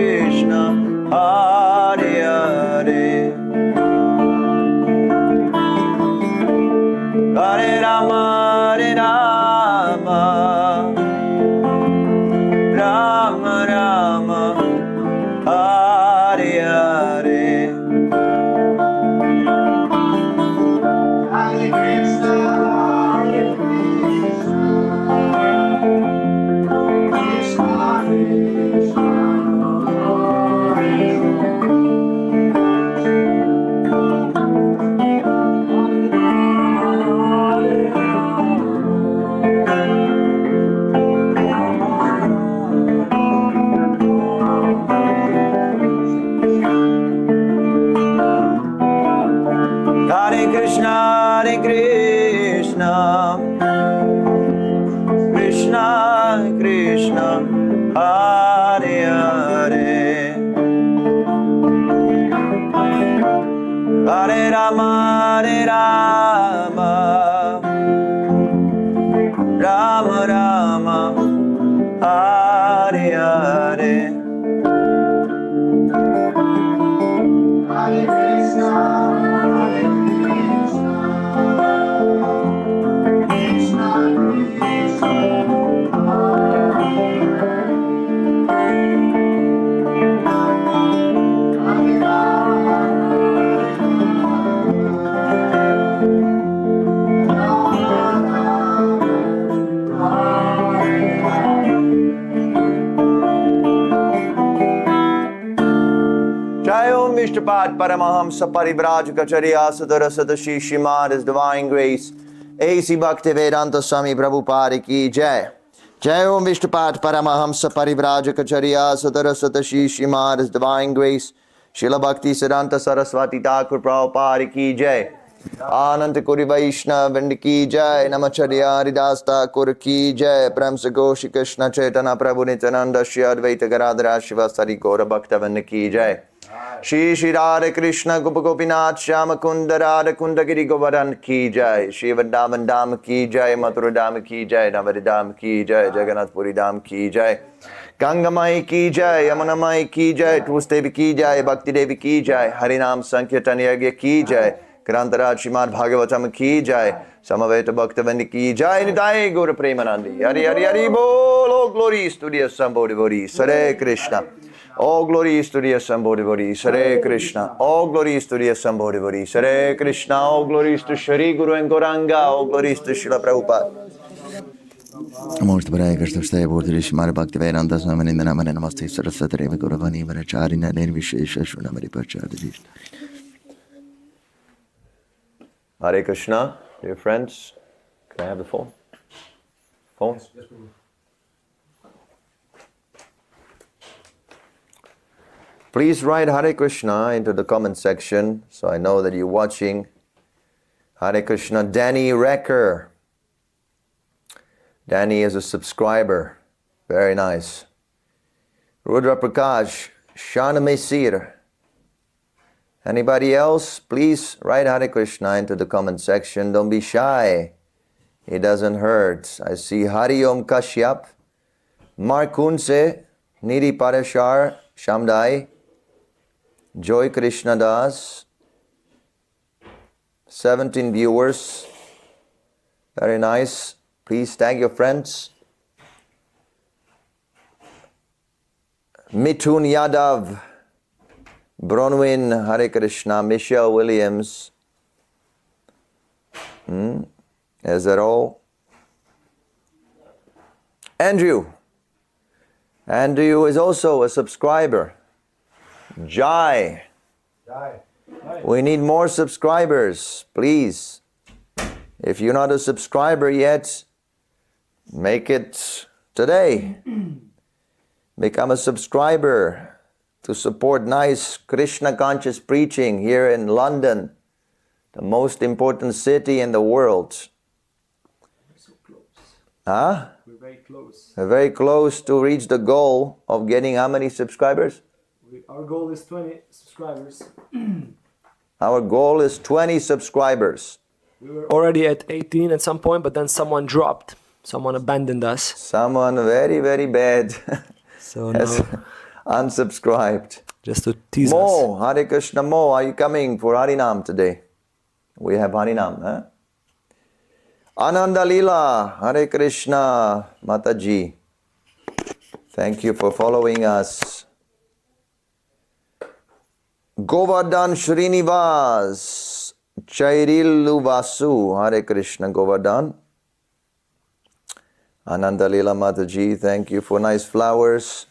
Krishna, Hare Hare, Hare Rama, Hare Rama, Rama Rama, Hare Hare. Hare Krishna, Hare Krishna, Krishna Krishna, Hare Hare Krishna, Hare Krishna, Krishna Krishna, Hare Hare, Hare Rama, Hare Rama, Rama Rama, Hare Hare. Hare Krishna, Hare Krishna, Krishna Krishna, Hare Rama, Jai Om Vishnupat Paramahamsa Parivrajacharya Sadara Sadashi Srimad His Divine Grace A.C. Bhaktivedanta Swami Prabhupada Ki Jai. Jai Om Vishnupat Paramahamsa Parivrajacharya Sadara Sadashi Srimad His Divine Grace Srila Bhakti Siddhanta Saraswati Thakur Prabhupada Ki Jai. Ananta Kuri Vaishnav Vrinda Ki Jai. Namacharya Haridas Thakur Ki Jai. Prem Se Goshi Krishna Chaitanya Prabhu Nityananda Shri Advaita Garadhara Shivasari Gaura Bhaktavinda Ki Jai. Shri Shri Radha Krishna Gopa Gopinath Shama Kunda Radha Kunda Giri Govardhan Ki Jai. Shri Vrindavan Dham Ki Jai. Mathura Dham Ki Jai. Navadi Dham Ki Jai. Jagannath Puri Dham Ki Jai. Ganga Mai Ki Jai. Yamuna Mai Ki Jai. Tulsi Devi Ki Jai. Bhakti Devi Ki Jai. Harinam Sankirtan Yagya Ki Jai. Grantaraj Srimad Bhagavatam Ki Jai. Samaveta Bhaktavinda Ki Jai. Nidai Guru Premanandi. Hari Hari Hari Bol. All glories to the Assembly devotees. Hare Krishna. All glories to the Assembly devotees. Hare Krishna. All glories to the Assembly devotees. Hare Krishna. All glories to Shri Guru and Gauranga. All glories to Srila Prabhupada. Most Bhagavad Gita Bodhi Srimad Bhaktivedanta Swami Namane Namaste Saraswati Deva Gauravani Varacharina Nirvishesha Shunamari Pachadhi. Hare Krishna, dear friends. Can I have the phone? Phone? Please write Hare Krishna into the comment section so I know that you're watching. Hare Krishna, Danny Recker. Danny is a subscriber. Very nice. Rudra Prakash, Shana Mesir. Anybody else? Please write Hare Krishna into the comment section. Don't be shy. It doesn't hurt. I see Hari Om Kashyap, Mark Kunse, Nidhi Parashar, Shamdai, Joy Krishna Das, 17 viewers. Very nice. Please tag your friends. Mithun Yadav, Bronwyn, Hare Krishna, Michelle Williams. Is that all? Andrew. Andrew is also a subscriber. Jai. We need more subscribers, please. If you're not a subscriber yet, make it today. Become a subscriber to support nice Krishna conscious preaching here in London, the most important city in the world. We're so close. Huh? We're very close. We're very close to reach the goal of getting how many subscribers? Our goal is 20 subscribers. Our goal is 20 subscribers. We were already at 18 at some point, but then someone dropped. Someone abandoned us. Someone very, very bad So has now, unsubscribed. Just to tease us. Mo, Hare Krishna Mo, are you coming for Harinam today? We have Harinam, huh? Ananda Leela, Hare Krishna, Mataji. Thank you for following us. Govardhan Srinivas, Chairilu Vasu, Hare Krishna Govardhan. Ananda Leela Mataji, thank you for nice flowers.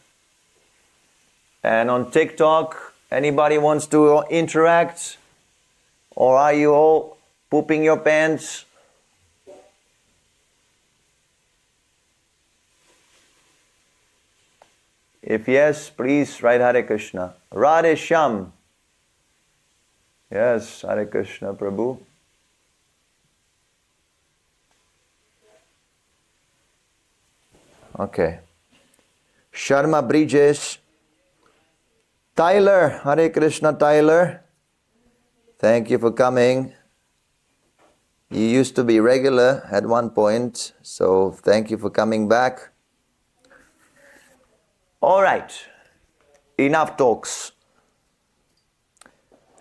And on TikTok, anybody wants to interact? Or are you all pooping your pants? If yes, please write Hare Krishna. Radhe Shyam. Yes, Hare Krishna, Prabhu. Okay. Sharma Bridges. Tyler, Hare Krishna, Tyler. Thank you for coming. You used to be regular at one point, so thank you for coming back. All right, enough talks.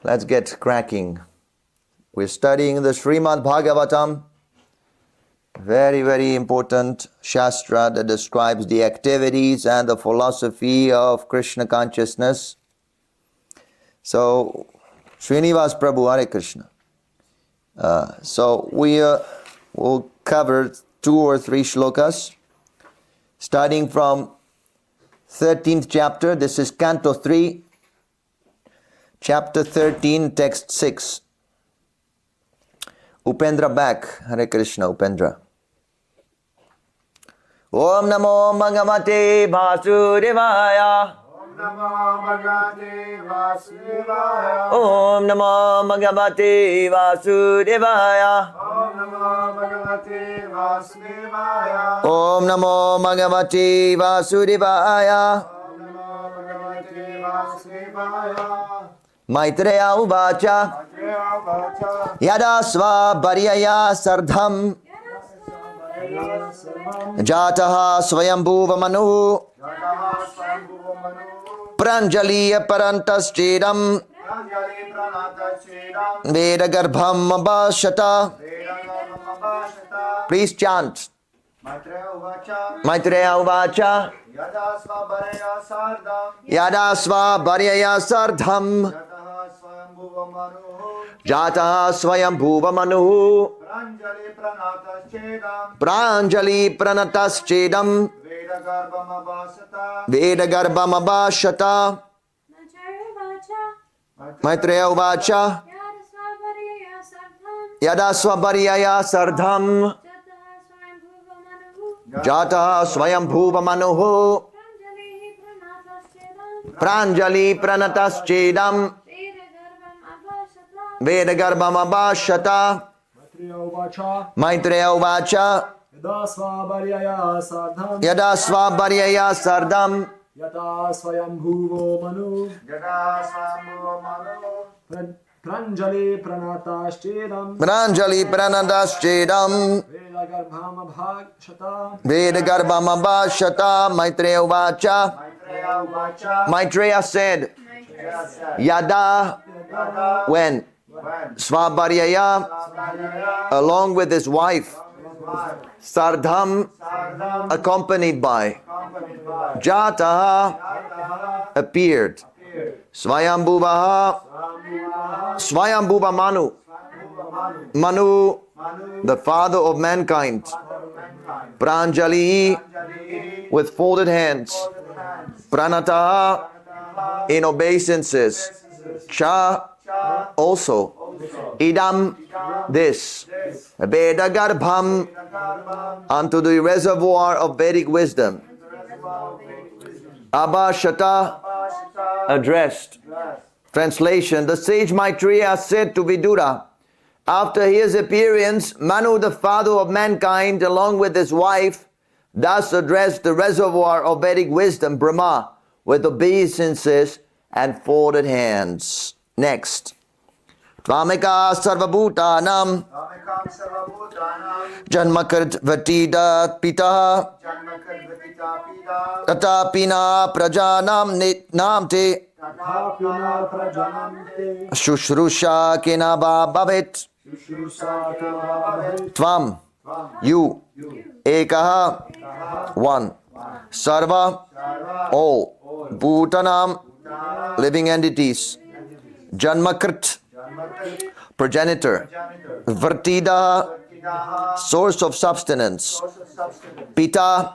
Let's get cracking. We're studying the Srimad Bhagavatam, very, very important Shastra that describes the activities and the philosophy of Krishna consciousness. So, Srinivas Prabhu, Hare Krishna. So we will cover 2 or 3 shlokas, starting from 13th chapter. This is Canto 3, chapter 13, text 6. Upendra back, Hare Krishna, Upendra. Om Namo Bhagavate Vasudevaya. Namo Bhagavate Vasudevaya. Om Namo Bhagavate Vasudevaya. Om Namo Bhagavate Vasudevaya. Om Namo Bhagavate Vasudevaya. Om Namo Bhagavate Vasudevaya. Maitreya Uvacha. Atreya Vacha. Yada Sva Bharyaya Sardham Jataha Swayambhuva Manu Jataha Swayambhuva Manu. Pranjaliya Parantaschedam Pranjali Pranatachedam. Vedagarbham Abhashata. Vedagarbhamabhashata. Please chant. Maitreya Uvacha. Maitreya Uvacha Yada Svabaraya Sardam. Yada Sva Bharyaya Sardham Jataha Swayambhuva Manu. Jataha Swayambhuva Manu Pranjali Pranatachedam. Pranjali Pranataschedam Vedagarbhamabhashata. Vedagarbham Abhashata. Maitreya Uvacha Yada Swabharyaya Sardham Jataha Swayambhuva Manuhu Pranjali Pranataschedam Vedagarbham Abhashata. Maitreya Uvacha Yada Svabharyaya Sardham Yada Swabharyaya Sardham Yata Swayambhuvo Manu Jada Swayambhuva Manu. Pranjali Pranataschedam Pranjali Pranataschedam Vedagarbham Abhashata Vedagarbham Abhashata. Maitreya Uvacha Maitreya Uvacha. Maitreya said Maitreya said. Yada, Yada. when When. Swabharyaya, Svabaraya. along with his wife, Wife. Sardham, Sardam. accompanied by Accompanied by. Jataha, Jataha. appeared. Appeared. Swayambhuvaha, Swayambhuva Manu, Manu. Manu, Manu. the father of mankind. Mankind. Pranjali, Jali. with folded hands. Hands. Pranataha, Jataha. in obeisances. Cha, Cha. also. Also. Idam, this. This. Vedagarbham, Vedagarbham. unto the reservoir of Vedic wisdom. Abhashata, Abhashata. addressed. Blessed. Translation: the sage Maitreya said to Vidura, after his appearance, Manu, the father of mankind, along with his wife, thus addressed the reservoir of Vedic wisdom, Brahma, with obeisances and folded hands. Next. Tvamika sarvabhutanam Tamekam sarvabhutanam. janmakart vatida pita Janmakadvatita pita. tatapina prajanam namte Tapina prajanante. Shushrusha kinaba bhavit Shushusa Kamabhavit. Tvam, you, Ekaha, one, Sarva, all, Bhutanam, living entities, Janmakrit, progenitor, Vartida, source of sustenance, Pita,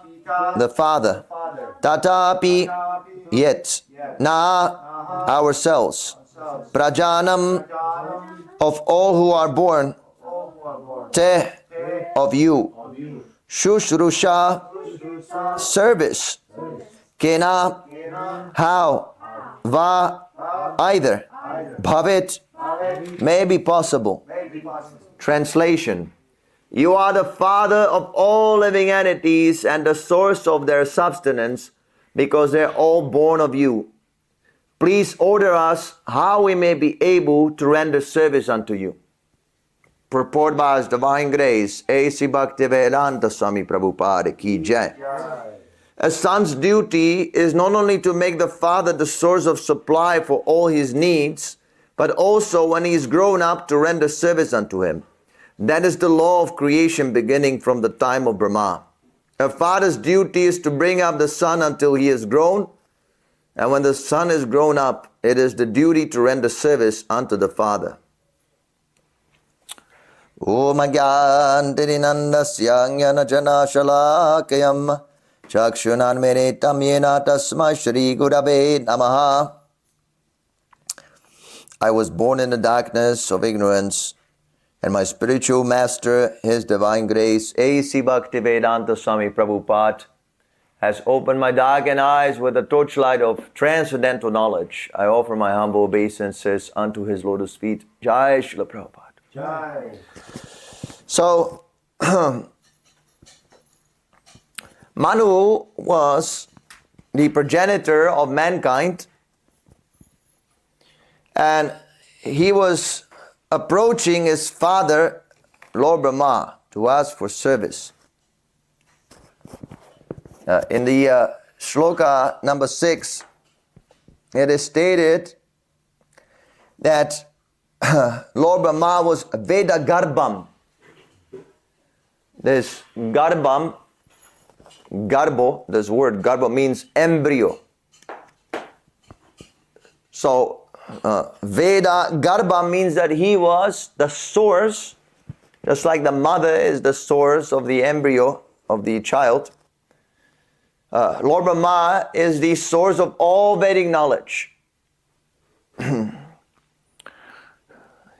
the father, Tatapi, yet, Na, ourselves, Prajanam, of all who are born, Te, of you, Shushrusha, service, Kena, how, Va, either, Bhavit, may be possible. Translation: you are the father of all living entities and the source of their substance because they are all born of you. Please order us how we may be able to render service unto you. Purport by His Divine Grace, A.C. Bhaktivedanta Swami Prabhupada Ki Jai. A son's duty is not only to make the father the source of supply for all his needs, but also when he is grown up to render service unto him. That is the law of creation beginning from the time of Brahma. A father's duty is to bring up the son until he is grown, and when the son is grown up, it is the duty to render service unto the father. Om Agyantirinandasya Jnana Shalakayam Chakshunan Menetam Yena Tasma Shri Gurave Namaha. I was born in the darkness of ignorance, and my spiritual master, His Divine Grace, A.C. Bhaktivedanta Swami Prabhupada, has opened my darkened eyes with the torchlight of transcendental knowledge. I offer my humble obeisances unto His lotus feet. Jai Srila Prabhupada. Jai. So, Manu was the progenitor of mankind, and he was approaching his father, Lord Brahma, to ask for service. In the shloka number 6, it is stated that Lord Brahma was Veda Garbham. This Garbham, Garbo, this word Garbo means embryo. So, Veda Garbha means that he was the source, just like the mother is the source of the embryo of the child. Lord Brahma is the source of all Vedic knowledge.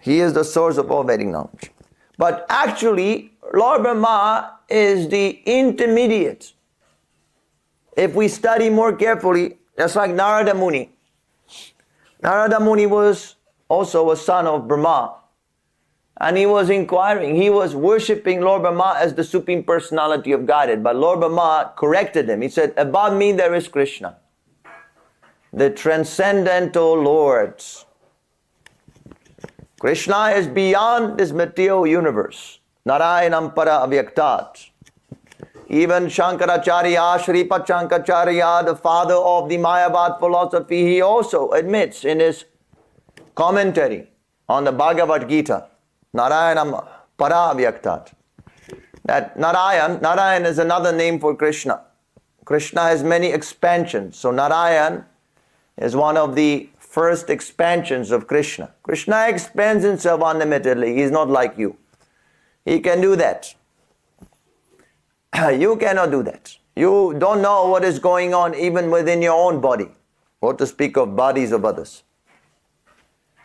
He is the source of all Vedic knowledge. But actually, Lord Brahma is the intermediate. If we study more carefully, just like Narada Muni. Narada Muni was also a son of Brahma. And he was inquiring, he was worshipping Lord Brahma as the Supreme Personality of Godhead. But Lord Brahma corrected him. He said, above me there is Krishna, the transcendental Lord. Krishna is beyond this material universe. Narayanam para avyaktat. Even Shankaracharya, Shripad Shankaracharya, the father of the Mayavad philosophy, he also admits in his commentary on the Bhagavad Gita, Narayanam para avyaktat, that Narayan is another name for Krishna. Krishna has many expansions. So Narayan is one of the first expansions of Krishna. Krishna expands himself unlimitedly. He is not like you. He can do that. You cannot do that. You don't know what is going on even within your own body, what to speak of bodies of others.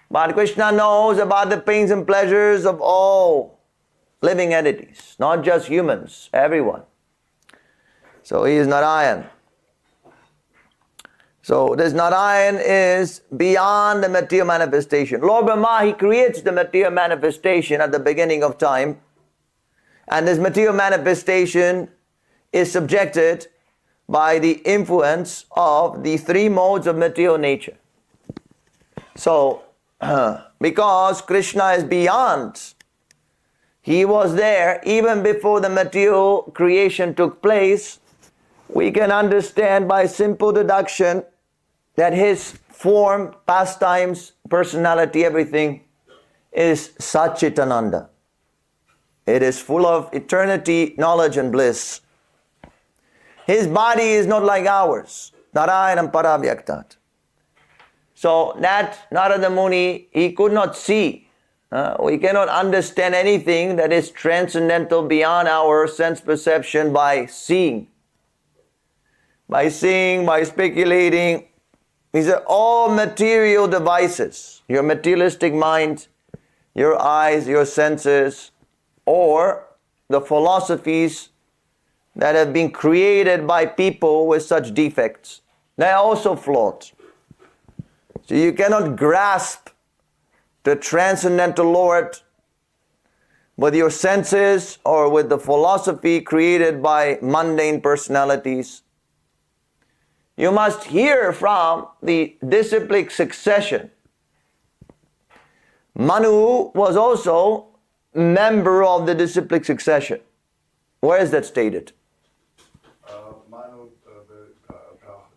But Krishna knows about the pains and pleasures of all living entities, not just humans, everyone. So he is Narayan. So this Narayan is beyond the material manifestation. Lord Brahma, he creates the material manifestation at the beginning of time. And this material manifestation is subjected by the influence of the three modes of material nature. So, because Krishna is beyond, he was there even before the material creation took place. we can understand by simple deduction that his form, pastimes, personality, everything is Satchitananda. It is full of eternity, knowledge and bliss. His body is not like ours. Narayanam Paravyaktat. So that Narada Muni, he could not see. We cannot understand anything that is transcendental beyond our sense perception by seeing. By seeing, by speculating. These are all material devices. Your materialistic mind, your eyes, your senses, or the philosophies that have been created by people with such defects. They are also flawed. So you cannot grasp the transcendental Lord with your senses or with the philosophy created by mundane personalities. You must hear from the disciplic succession. Manu was also member of the disciplic succession. Where is that stated?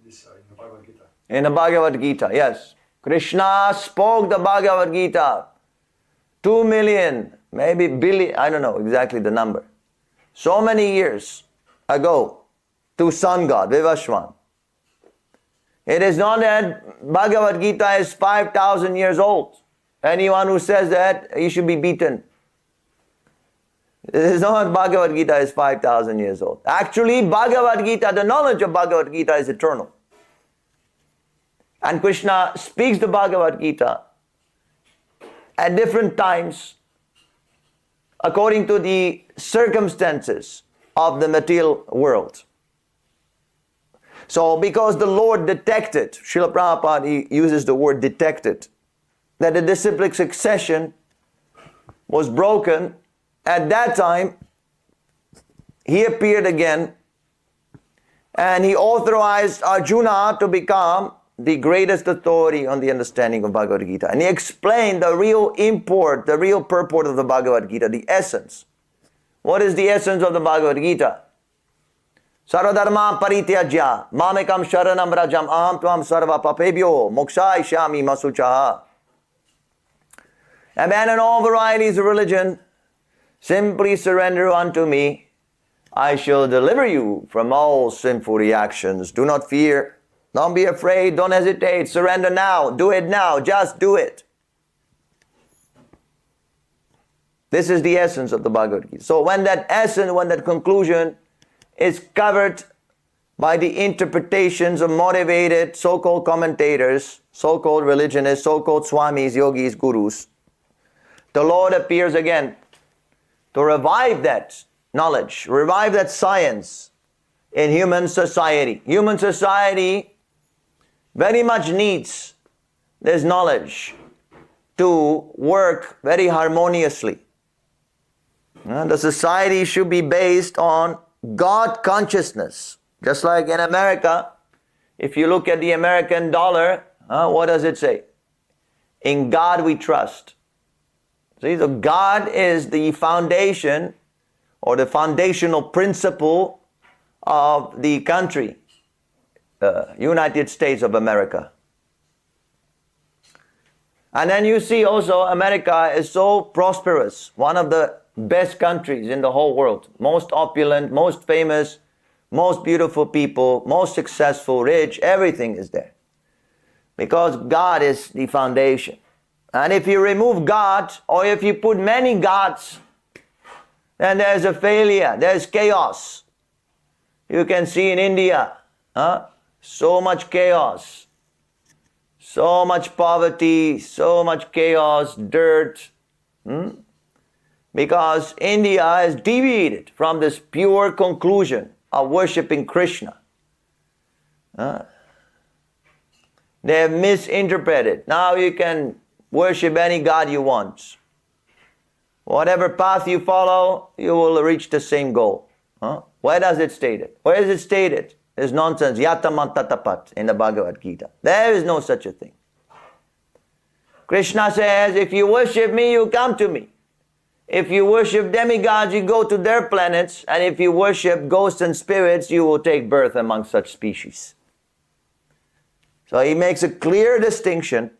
This in the Bhagavad Gita. In the Bhagavad Gita, yes. Krishna spoke the Bhagavad Gita. 2 million, maybe billion, I don't know exactly the number. So many years ago to sun god, Vivaswan. It is not that Bhagavad Gita is 5,000 years old. Anyone who says that, he should be beaten. It is not Bhagavad Gita is 5,000 years old. Actually, Bhagavad Gita, the knowledge of Bhagavad Gita is eternal. And Krishna speaks the Bhagavad Gita at different times according to the circumstances of the material world. So because the Lord detected, Srila Prabhupada, he uses the word detected, that the disciplic succession was broken, at that time he appeared again and he authorized Arjuna to become the greatest authority on the understanding of Bhagavad Gita. And he explained the real import, the real purport of the Bhagavad Gita, the essence. What is the essence of the Bhagavad Gita? Sarvadharma parityajya mamekam sharanam rajam aham tvam sarva papebhyo mokshaishyami masuchaha. Abandon all varieties of religion, simply surrender unto me. I shall deliver you from all sinful reactions. Do not fear. Don't be afraid. Don't hesitate. Surrender now. Do it now. Just do it. This is the essence of the Bhagavad Gita. So when that essence, when that conclusion is covered by the interpretations of motivated so-called commentators, so-called religionists, so-called swamis, yogis, gurus, the Lord appears again to revive that knowledge, revive that science in human society. Human society very much needs this knowledge to work very harmoniously. The society should be based on God consciousness. Just like in America, if you look at the American dollar, what does it say? In God we trust. See, so God is the foundation or the foundational principle of the country, United States of America. And then you see also America is so prosperous, one of the best countries in the whole world, most opulent, most famous, most beautiful people, most successful, rich, everything is there. Because God is the foundation. And if you remove God, or if you put many gods, then there's a failure, there's chaos. You can see in India, so much chaos, so much poverty, so much chaos, dirt. Because India has deviated from this pure conclusion of worshipping Krishna. They have misinterpreted. Now you can worship any god you want. Whatever path you follow, you will reach the same goal. Where does it state it? Where is it stated? It's nonsense. Yatamantatapat in the Bhagavad Gita. There is no such a thing. Krishna says, if you worship me, you come to me. If you worship demigods, you go to their planets, and if you worship ghosts and spirits, you will take birth among such species. So he makes a clear distinction.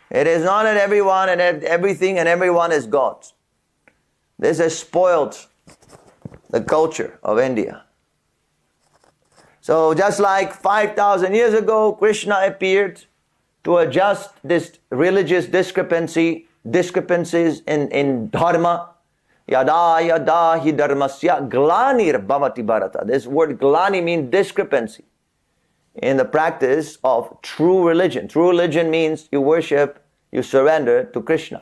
It is not that everyone and everything and everyone is God. This has spoiled the culture of India. So just like 5,000 years ago, Krishna appeared to adjust this religious discrepancies in dharma. Yada yada hi dharmasya glanir bhavati bharata. This word glani means discrepancy in the practice of true religion. True religion means you worship, you surrender to Krishna.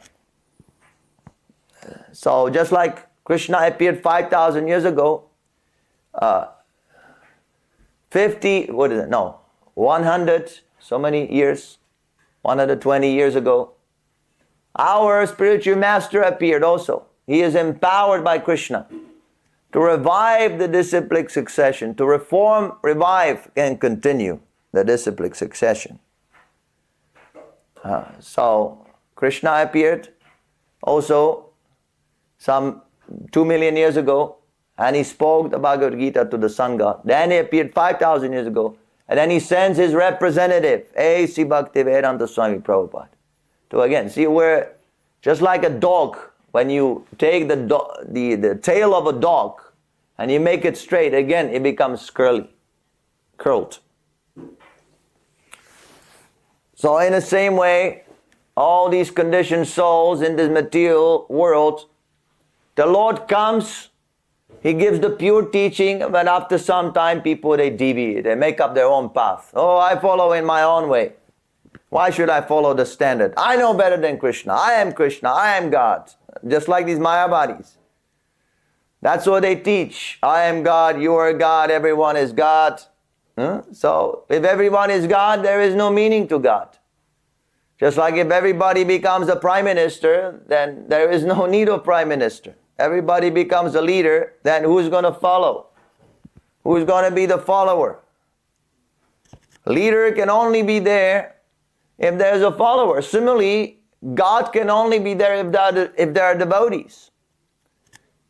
So just like Krishna appeared 5,000 years ago, 100, so many years, 120 years ago, our spiritual master appeared also. He is empowered by Krishna to revive the disciplic succession, to reform, revive, and continue the disciplic succession. So Krishna appeared also some 2 million years ago, and he spoke the Bhagavad Gita to the sun god. Then he appeared 5,000 years ago, and then he sends his representative, A.C. Bhaktivedanta Swami Prabhupada, to again, see where, just like a dog, when you take the tail of a dog and you make it straight, again it becomes curled. So in the same way, all these conditioned souls in this material world, the Lord comes, He gives the pure teaching, but after some time people, they deviate, they make up their own path. Oh, I follow in my own way. Why should I follow the standard? I know better than Krishna. I am Krishna. I am God. Just like these Mayavadis. That's what they teach. I am God, you are God, everyone is God. So if everyone is God, there is no meaning to God. Just like if everybody becomes a prime minister, then there is no need of prime minister. Everybody becomes a leader, then who's going to follow? Who's going to be the follower? Leader can only be there if there's a follower. Similarly, God can only be there if there are devotees.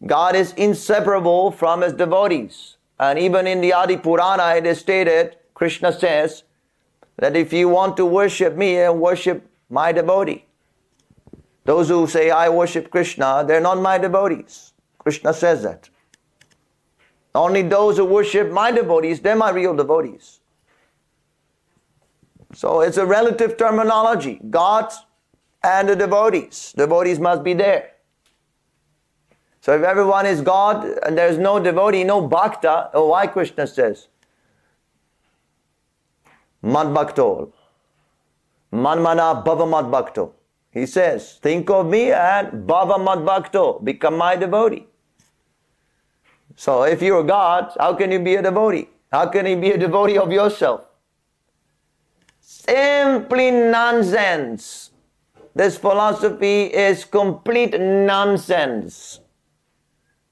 God is inseparable from His devotees. And even in the Adi Purana it is stated, Krishna says, that if you want to worship me, worship my devotee. Those who say, I worship Krishna, they're not my devotees. Krishna says that. Only those who worship my devotees, they're my real devotees. So it's a relative terminology. God and the devotees. Devotees must be there. So if everyone is God and there's no devotee, no bhakta, why Krishna says? Mad bhakto. Manmana bhava mad bhakto. He says, think of me and bhava mad bhakto, become my devotee. So if you're God, how can you be a devotee? How can you be a devotee of yourself? Simply nonsense. This philosophy is complete nonsense.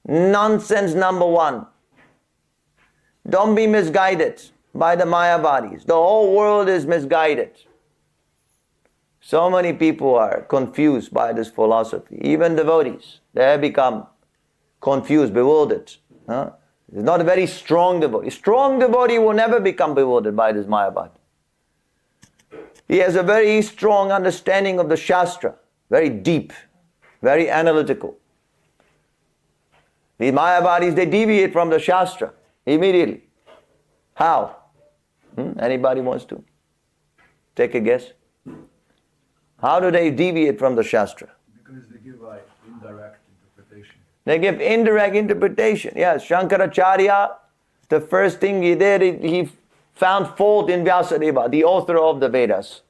Nonsense number one. Don't be misguided by the Mayavadis. The whole world is misguided. So many people are confused by this philosophy. Even devotees, they have become confused, bewildered. It's not a very strong devotee. Strong devotee will never become bewildered by this Mayavad. He has a very strong understanding of the Shastra, very deep, very analytical. These Mayavadis, they deviate from the Shastra immediately. How? Anybody wants to take a guess? How do they deviate from the Shastra? Because they give an indirect interpretation. They give indirect interpretation. Yes, Shankaracharya, the first thing he did, he found fault in Vyasadeva, the author of the Vedas.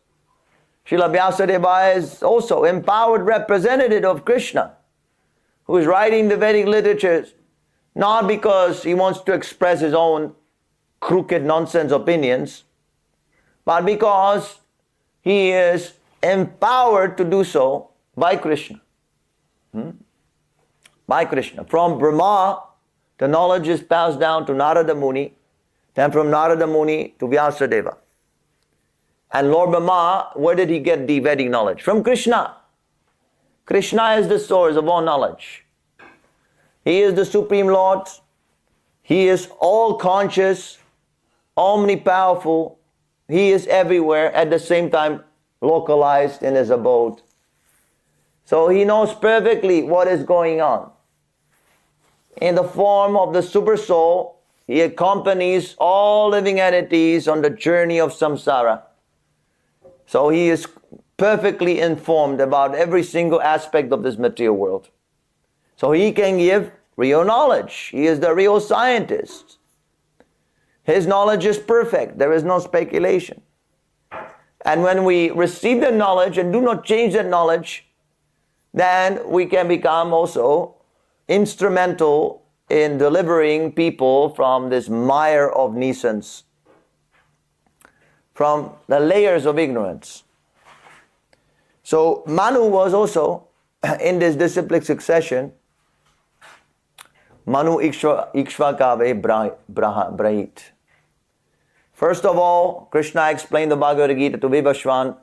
Srila Vyasadeva is also empowered representative of Krishna, who is writing the Vedic literatures, not because he wants to express his own crooked nonsense opinions, but because he is empowered to do so by Krishna. By Krishna. From Brahma, the knowledge is passed down to Narada Muni, then from Narada Muni to Vyasadeva. And Lord Brahma, where did he get the Vedic knowledge? From Krishna. Krishna is the source of all knowledge. He is the Supreme Lord. He is all conscious, omnipowerful. He is everywhere, at the same time localized in his abode. So he knows perfectly what is going on. In the form of the super soul, he accompanies all living entities on the journey of samsara. So he is perfectly informed about every single aspect of this material world. So he can give real knowledge. He is the real scientist. His knowledge is perfect. There is no speculation. And when we receive the knowledge and do not change that knowledge, then we can become also instrumental in delivering people from this mire of nuisance, from the layers of ignorance. So Manu was also in this disciplic succession. Manu Ikshvakave Brahit. First of all, Krishna explained the Bhagavad Gita to Vivaswan.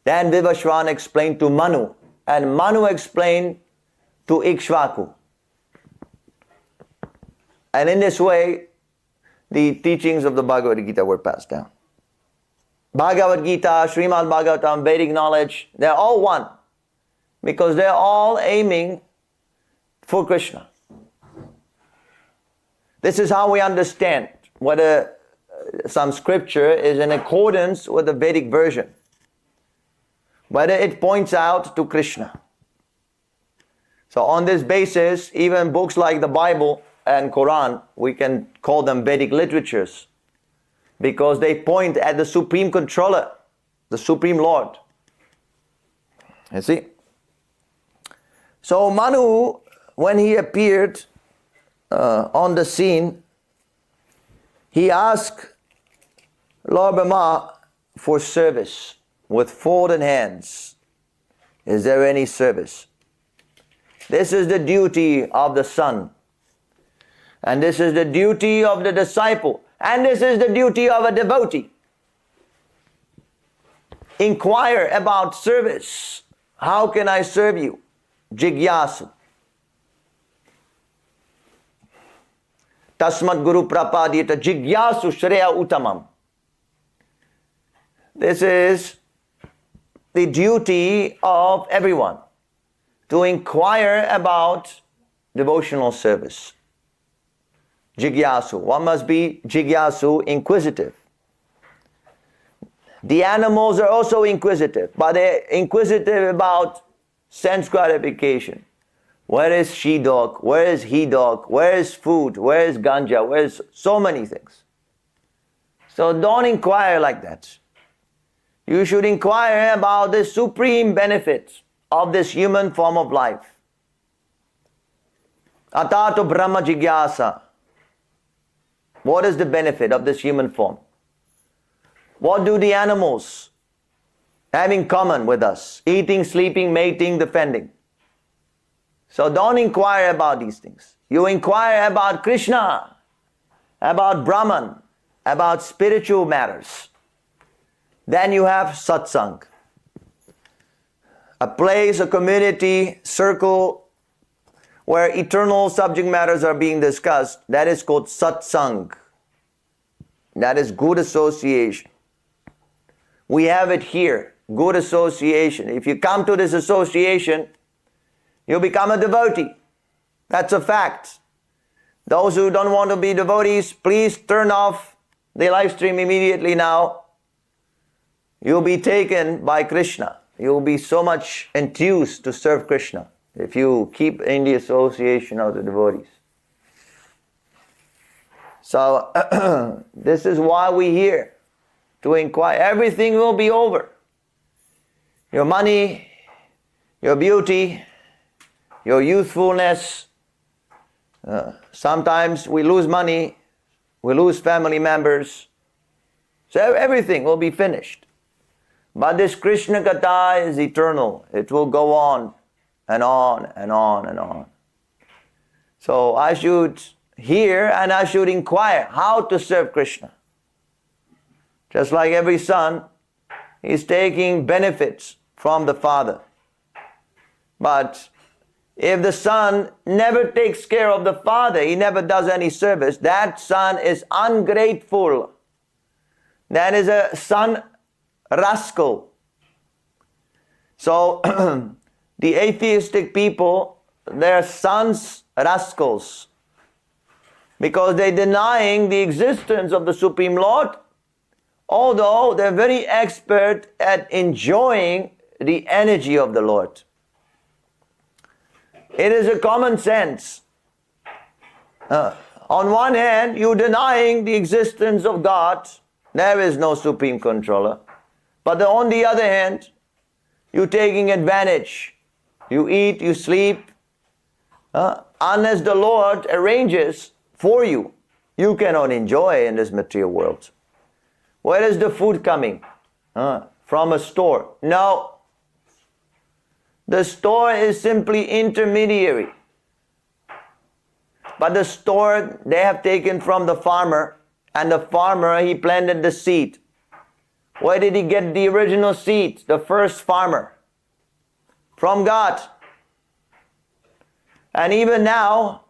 Then Vivaswan explained to Manu. And Manu explained to Ikshvaku. And in this way, the teachings of the Bhagavad Gita were passed down. Bhagavad Gita, Srimad Bhagavatam, Vedic knowledge, they're all one. Because they're all aiming for Krishna. This is how we understand whether some scripture is in accordance with the Vedic version. Whether it points out to Krishna. So on this basis, even books like the Bible and Quran, we can call them Vedic literatures. Because they point at the Supreme Controller, the Supreme Lord. You see? So Manu, when he appeared on the scene, he asked Lord Brahma for service with folded hands. Is there any service? This is the duty of the son. And this is the duty of the disciple. And this is the duty of a devotee. Inquire about service. How can I serve you? Jigyasu. Tasmat Guru Prapadita Jigyasu Shreya Uttamam. This is the duty of everyone, to inquire about devotional service. Jigyasu. One must be Jigyasu, inquisitive. The animals are also inquisitive, but they're inquisitive about sense gratification. Where is she-dog? Where is he-dog? Where is food? Where is ganja? Where is so many things? So don't inquire like that. You should inquire about the supreme benefits of this human form of life. Atato Brahma Jigyasa. What is the benefit of this human form? What do the animals have in common with us? Eating, sleeping, mating, defending. So don't inquire about these things. You inquire about Krishna, about Brahman, about spiritual matters. Then you have satsang. A place, a community, circle where eternal subject matters are being discussed. That is called satsang. That is good association. We have it here, good association. If you come to this association, you become a devotee. That's a fact. Those who don't want to be devotees, please turn off the live stream immediately now. You'll be taken by Krishna. You'll be so much enthused to serve Krishna if you keep in the association of the devotees. So, this is why we're here, to inquire. Everything will be over. Your money, your beauty, your youthfulness. Sometimes we lose money, we lose family members. So everything will be finished. But this Krishna Katha is eternal. It will go on and on and on and on. So I should hear and I should inquire how to serve Krishna. Just like every son is taking benefits from the father. But if the son never takes care of the father, he never does any service, that son is ungrateful. That is a son rascal. So the atheistic people, they're sons rascals, because they're denying the existence of the Supreme Lord, although they're very expert at enjoying the energy of the Lord. It is a common sense. On one hand, you're denying the existence of God. There is no Supreme Controller. But on the other hand, you're taking advantage. You eat, you sleep. Unless the Lord arranges for you, you cannot enjoy in this material world. Where is the food coming? From a store? No. The store is simply intermediary. But the store, they have taken from the farmer, and the farmer, he planted the seed. Where did he get the original seed? The first farmer. From God. And even now,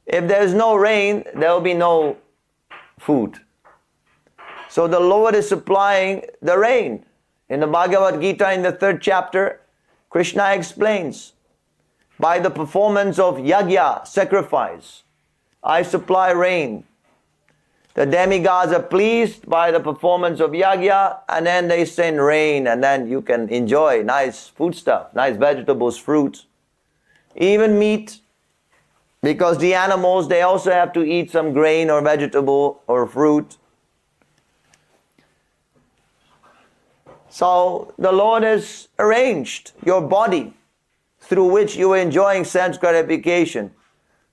if there's no rain, there will be no food. So the Lord is supplying the rain. In the Bhagavad Gita, in the 3rd chapter, Krishna explains, by the performance of yajna, sacrifice, I supply rain. The demigods are pleased by the performance of yajna, and then they send rain, and then you can enjoy nice food stuff, nice vegetables, fruits, even meat. Because the animals, they also have to eat some grain or vegetable or fruit. So the Lord has arranged your body through which you are enjoying sense gratification,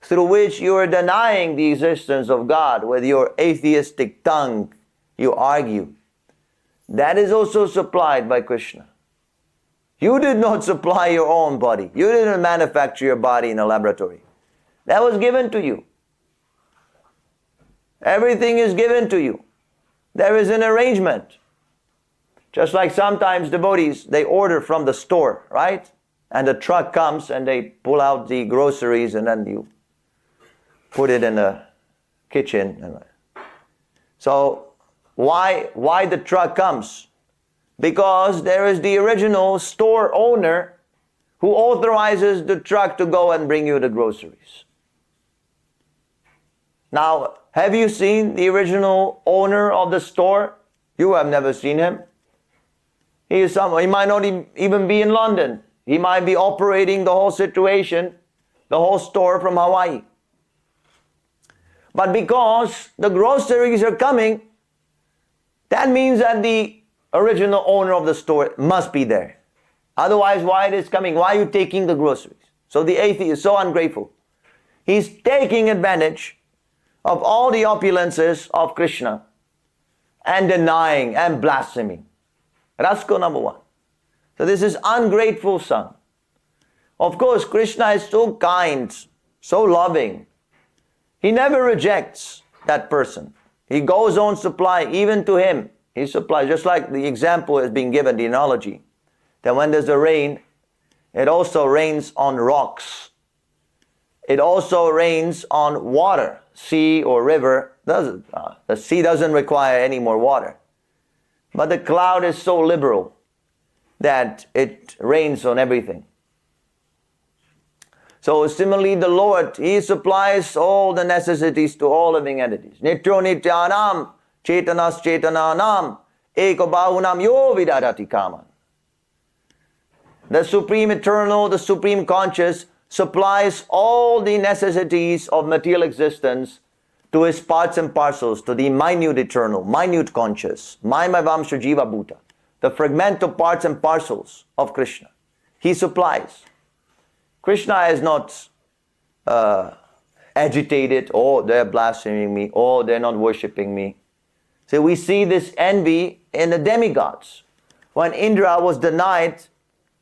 through which you are denying the existence of God with your atheistic tongue. You argue. That is also supplied by Krishna. You did not supply your own body. You didn't manufacture your body in a laboratory. That was given to you. Everything is given to you. There is an arrangement. Just like sometimes devotees, they order from the store, right? And the truck comes and they pull out the groceries and then you put it in the kitchen. So why the truck comes? Because there is the original store owner who authorizes the truck to go and bring you the groceries. Now, have you seen the original owner of the store? You have never seen him. He might not even be in London. He might be operating the whole situation, the whole store from Hawaii. But because the groceries are coming, that means that the original owner of the store must be there. Otherwise, why it is coming? Why are you taking the groceries? So the atheist is so ungrateful. He's taking advantage of all the opulences of Krishna and denying and blaspheming. Rascal number 1. So this is ungrateful son. Of course, Krishna is so kind, so loving. He never rejects that person. He goes on supply even to him. He supplies, just like the example is being given, the analogy, that when there's a rain, it also rains on rocks. It also rains on water, sea or river. The sea doesn't require any more water. But the cloud is so liberal that it rains on everything. So similarly, the Lord, He supplies all the necessities to all living entities. Nityo nityanam, chetanas chetananam, ekabahunam yo vidadati kaman. The Supreme Eternal, the Supreme Conscious, supplies all the necessities of material existence to His parts and parcels, to the minute eternal, minute conscious, Maimavamsha Jiva Bhuta, the fragmental parts and parcels of Krishna. He supplies. Krishna is not agitated, oh, they're blaspheming me, oh, they're not worshipping me. So we see this envy in the demigods. When Indra was denied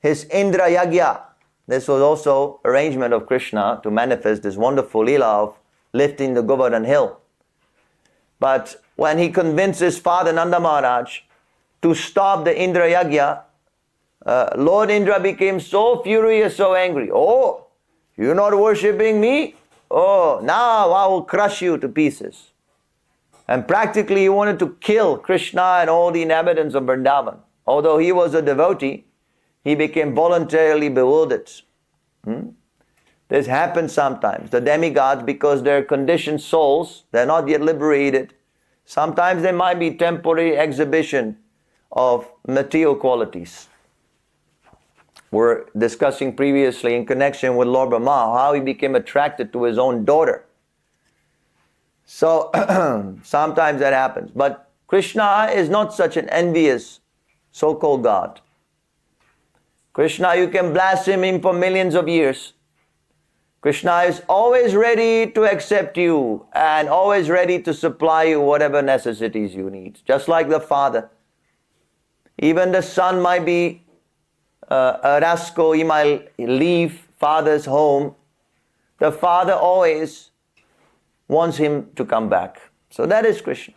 his Indra Yagya, this was also arrangement of Krishna to manifest this wonderful lila of lifting the Govardhan hill. But when he convinced his father Nanda Maharaj to stop the Indra Yagya, Lord Indra became so furious, so angry. Oh, you're not worshipping me? Oh, now I will crush you to pieces. And practically he wanted to kill Krishna and all the inhabitants of Vrindavan. Although he was a devotee, he became voluntarily bewildered. This happens sometimes. The demigods, because they're conditioned souls, they're not yet liberated. Sometimes there might be temporary exhibition of material qualities. We're discussing previously in connection with Lord Brahma how he became attracted to his own daughter. So sometimes that happens. But Krishna is not such an envious so-called God. Krishna, you can blaspheme him for millions of years. Krishna is always ready to accept you and always ready to supply you whatever necessities you need. Just like the father. Even the son might be a rascal, he might leave father's home. The father always wants him to come back. So that is Krishna.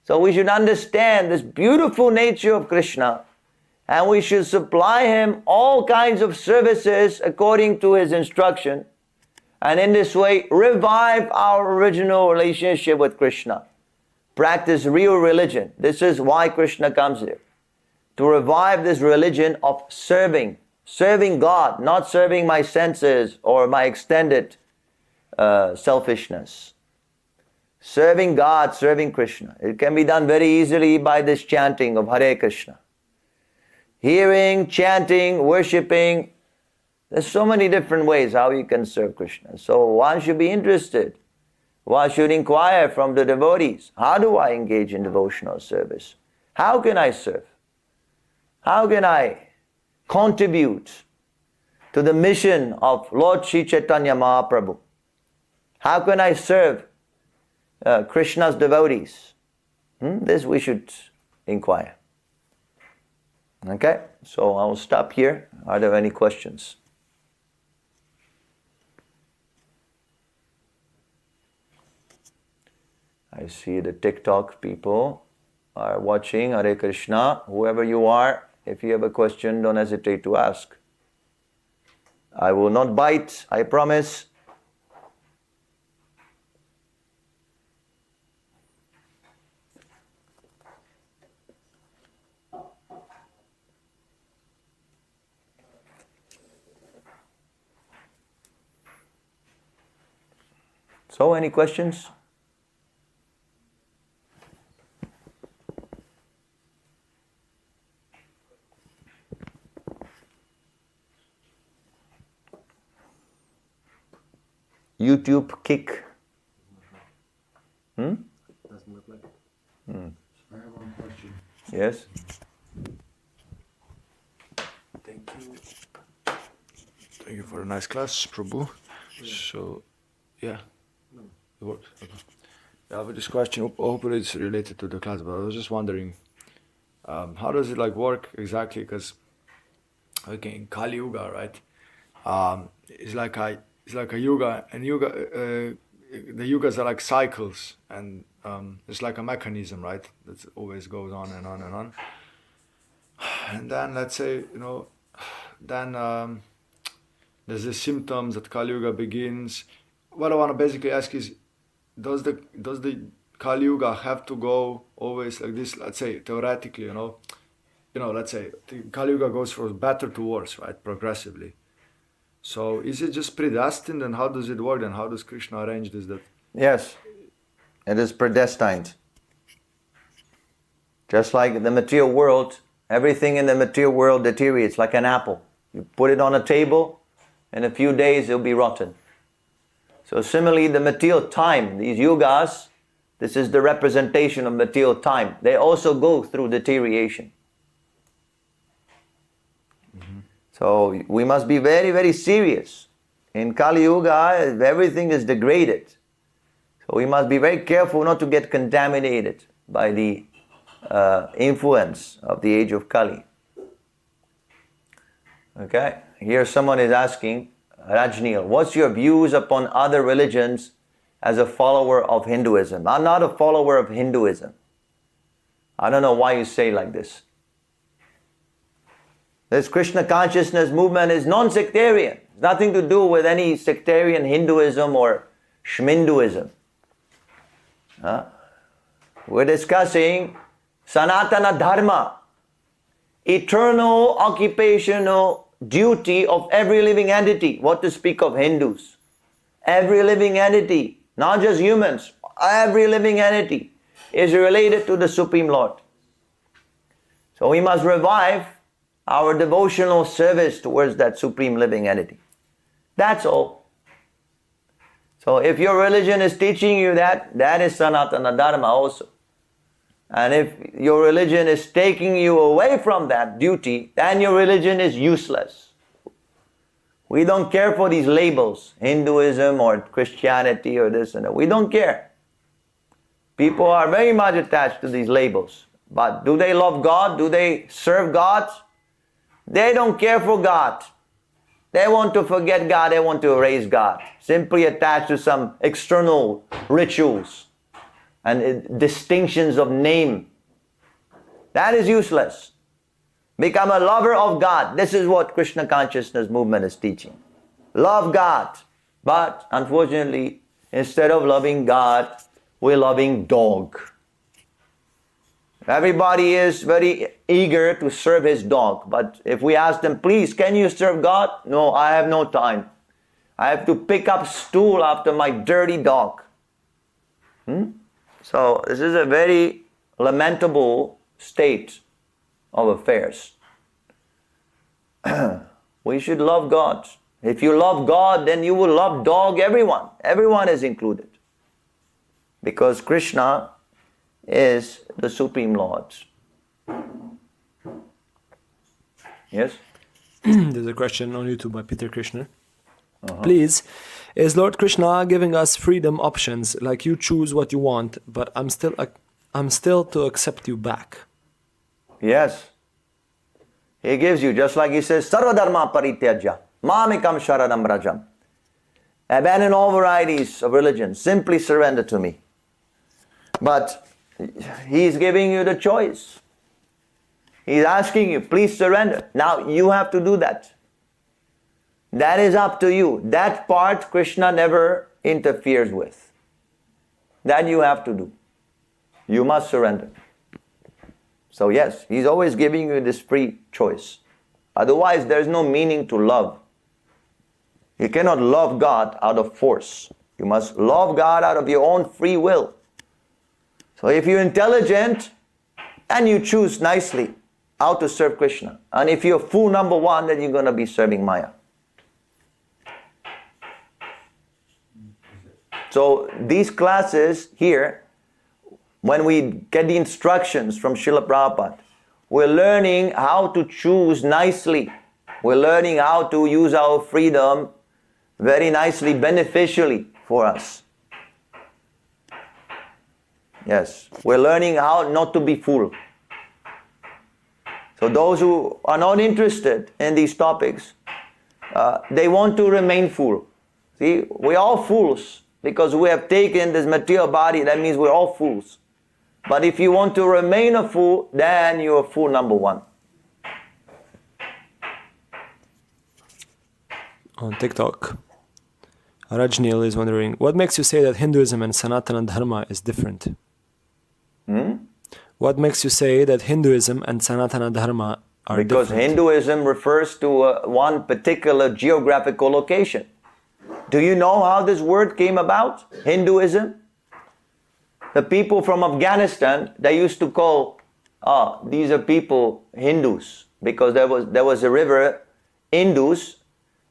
So we should understand this beautiful nature of Krishna, and we should supply him all kinds of services according to his instruction, and in this way revive our original relationship with Krishna. Practice real religion. This is why Krishna comes here. To revive this religion of serving God, not serving my senses or my extended selfishness. Serving God, serving Krishna. It can be done very easily by this chanting of Hare Krishna. Hearing, chanting, worshipping. There's so many different ways how you can serve Krishna. So one should be interested. One should inquire from the devotees. How do I engage in devotional service? How can I serve? How can I contribute to the mission of Lord Sri Chaitanya Mahaprabhu? How can I serve Krishna's devotees? This we should inquire. Okay, so I will stop here. Are there any questions? I see the TikTok people are watching. Hare Krishna. Whoever you are, if you have a question, don't hesitate to ask. I will not bite, I promise. So, any questions? YouTube kick. Doesn't look like it. I have one question. Yes. Thank you. Thank you for a nice class, Prabhu. So, yeah, it works. Okay. I have this question. Hopefully, it's related to the class, but I was just wondering, how does it work exactly? Because, okay, in Kali Yuga, right? It's like a yuga, and the yugas are like cycles, and it's like a mechanism, right? That always goes on and on and on. And then let's say, then there's the symptoms that Kali Yuga begins. What I want to basically ask is, does the Kali Yuga have to go always like this? Let's say theoretically, let's say the Kali Yuga goes from better to worse, right? Progressively. So is it just predestined, and how does it work, and how does Krishna arrange this? Yes, it is predestined. Just like the material world, everything in the material world deteriorates like an apple. You put it on a table, in a few days it'll be rotten. So similarly, the material time, these yugas, this is the representation of material time. They also go through deterioration. So we must be very, very serious. In Kali Yuga, everything is degraded. So we must be very careful not to get contaminated by the influence of the age of Kali. Okay, here someone is asking, Rajneel, what's your views upon other religions as a follower of Hinduism? I'm not a follower of Hinduism. I don't know why you say like this. This Krishna consciousness movement is non-sectarian. It's nothing to do with any sectarian Hinduism or Shminduism. We're discussing Sanatana Dharma, eternal occupational duty of every living entity. What to speak of Hindus? Every living entity, not just humans, every living entity is related to the Supreme Lord. So we must revive our devotional service towards that Supreme living entity. That's all. So if your religion is teaching you that, that is Sanatana Dharma also. And if your religion is taking you away from that duty, then your religion is useless. We don't care for these labels, Hinduism or Christianity or this and that. We don't care. People are very much attached to these labels. But do they love God? Do they serve God? They don't care for God. They want to forget God. They want to erase God. Simply attached to some external rituals and distinctions of name. That is useless. Become a lover of God. This is what Krishna consciousness movement is teaching. Love God. But unfortunately, instead of loving God, we're loving dog. Everybody is very eager to serve his dog. But if we ask them, please, can you serve God? No, I have no time. I have to pick up stool after my dirty dog. So this is a very lamentable state of affairs. We should love God. If you love God, then you will love dog, everyone. Everyone is included. Because Krishna is the Supreme Lord. Yes? There's a question on YouTube by Peter Krishna. Please, is Lord Krishna giving us freedom options, like you choose what you want, but I'm still to accept you back? Yes. He gives you, just like he says, Sarva dharma parityajya, mamikam sharanam rajam. Abandon all varieties of religion, simply surrender to me. But he's giving you the choice. He's asking you, please surrender. Now you have to do that. That is up to you. That part Krishna never interferes with. That you have to do. You must surrender. So yes, he's always giving you this free choice. Otherwise, there's no meaning to love. You cannot love God out of force. You must love God out of your own free will. So if you're intelligent, and you choose nicely how to serve Krishna. And if you're fool number one, then you're going to be serving Maya. So these classes here, when we get the instructions from Srila Prabhupada, we're learning how to choose nicely. We're learning how to use our freedom very nicely, beneficially for us. Yes, we're learning how not to be fooled. So those who are not interested in these topics, they want to remain fool. See, we're all fools because we have taken this material body. That means we're all fools. But if you want to remain a fool, then you're a fool number one. On TikTok, Rajnil is wondering, what makes you say that Hinduism and Sanatana Dharma is different? What makes you say that Hinduism and Sanatana Dharma are different? Because Hinduism refers to one particular geographical location. Do you know how this word came about? Hinduism? The people from Afghanistan, they used to call, these are people Hindus, because there was a river, Indus,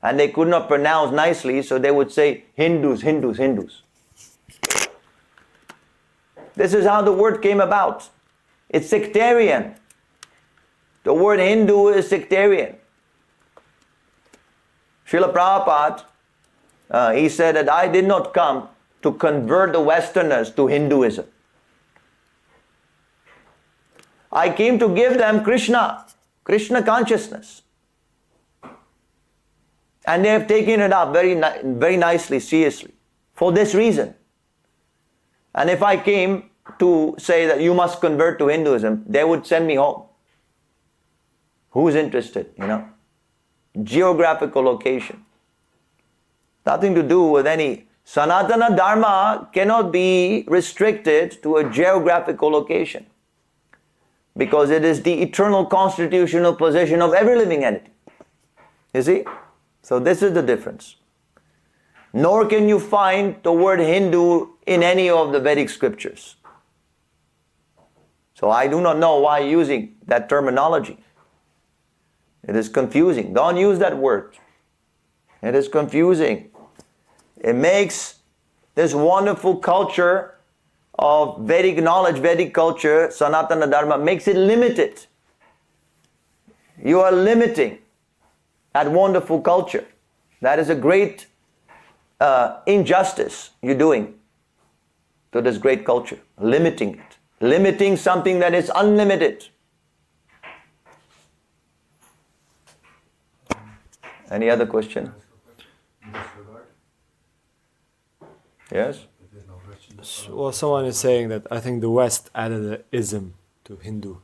and they could not pronounce nicely, so they would say Hindus, Hindus, Hindus. This is how the word came about. It's sectarian. The word Hindu is sectarian. Srila Prabhupada, he said that I did not come to convert the Westerners to Hinduism. I came to give them Krishna consciousness. And they have taken it up very nicely, seriously, for this reason. And if I came to say that you must convert to Hinduism, they would send me home. Who's interested, Geographical location. Nothing to do with any. Sanatana Dharma cannot be restricted to a geographical location, because it is the eternal constitutional position of every living entity. You see? So this is the difference. Nor can you find the word Hindu in any of the Vedic scriptures. So I do not know why using that terminology. It is confusing. Don't use that word. It is confusing. It makes this wonderful culture of Vedic knowledge, Vedic culture, Sanatana Dharma, makes it limited. You are limiting that wonderful culture. That is a great injustice you're doing to this great culture. Limiting it. Limiting something that is unlimited. Any other question? Yes? Well, someone is saying that I think the West added an ism to Hindu.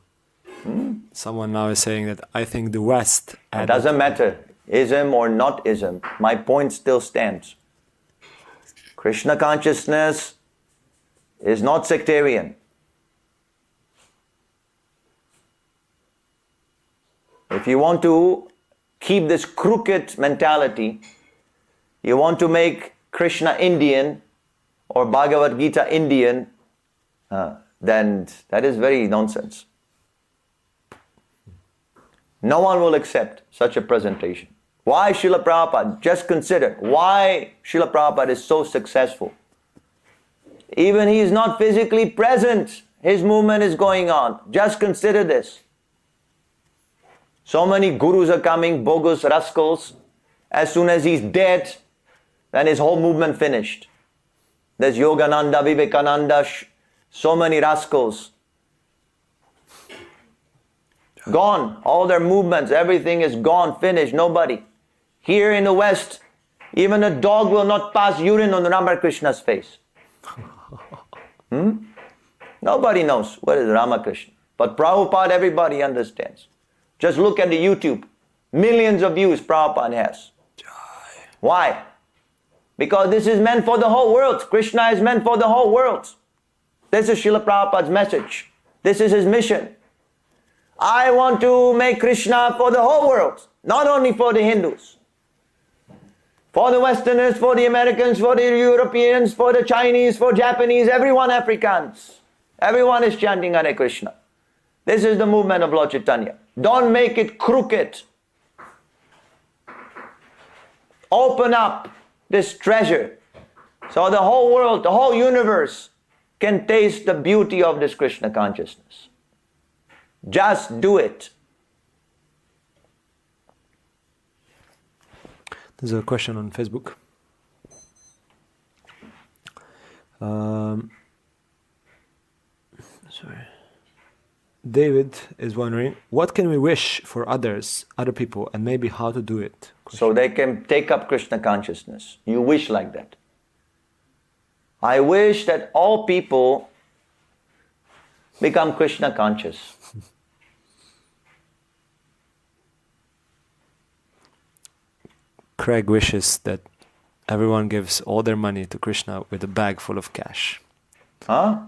Someone now is saying that I think the West added... It doesn't matter, ism or not ism. My point still stands. Krishna consciousness is not sectarian. If you want to keep this crooked mentality, you want to make Krishna Indian or Bhagavad Gita Indian, then that is very nonsense. No one will accept such a presentation. Why Srila Prabhupada? Just consider why Srila Prabhupada is so successful. Even he is not physically present, his movement is going on. Just consider this. So many gurus are coming, bogus rascals. As soon as he's dead, then his whole movement finished. There's Yogananda, Vivekananda, so many rascals. Gone. All their movements, everything is gone, finished, nobody. Here in the West, even a dog will not pass urine on Ramakrishna's face. Nobody knows what is Ramakrishna. But Prabhupada, everybody understands. Just look at the YouTube. Millions of views Prabhupada has. Why? Because this is meant for the whole world. Krishna is meant for the whole world. This is Srila Prabhupada's message. This is his mission. I want to make Krishna for the whole world, not only for the Hindus. For the Westerners, for the Americans, for the Europeans, for the Chinese, for Japanese, everyone Africans. Everyone is chanting Hare Krishna. This is the movement of Lord Chaitanya. Don't make it crooked. Open up this treasure so the whole world, the whole universe can taste the beauty of this Krishna consciousness. Just do it. There's a question on Facebook. David is wondering, what can we wish for others, other people, and maybe how to do it? So they can take up Krishna consciousness. You wish like that. I wish that all people become Krishna conscious. Craig wishes that everyone gives all their money to Krishna with a bag full of cash. Huh?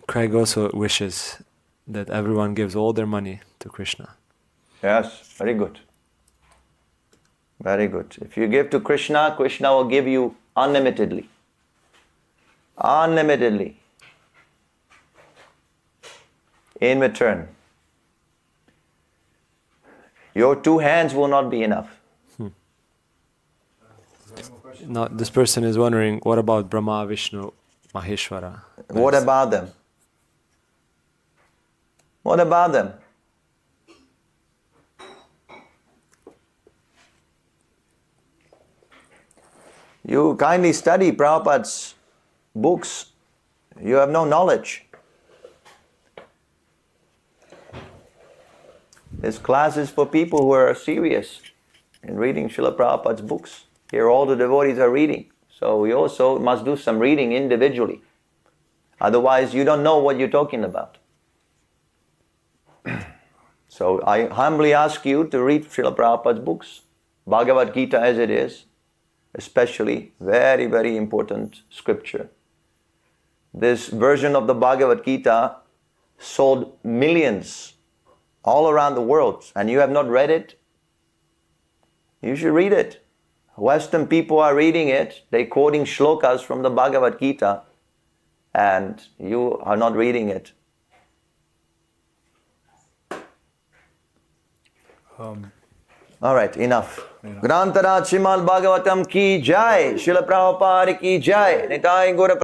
Craig also wishes that everyone gives all their money to Krishna. Yes, very good. Very good. If you give to Krishna, Krishna will give you unlimitedly. Unlimitedly. In return. Your two hands will not be enough. Now, this person is wondering, what about Brahma, Vishnu, Maheshwara? What about them? What about them? You kindly study Prabhupada's books. You have no knowledge. This class is for people who are serious in reading Srila Prabhupada's books. Here all the devotees are reading. So we also must do some reading individually. Otherwise you don't know what you're talking about. So I humbly ask you to read Srila Prabhupada's books, Bhagavad Gita as it is, especially, very, very important scripture. This version of the Bhagavad Gita sold millions all around the world, and you have not read it? You should read it. Western people are reading it, they're quoting shlokas from the Bhagavad Gita, and you are not reading it. All right, enough. Grantara Srimad Bhagavatam ki jai, Srila Prabhupada ki jai, Nitai Gaura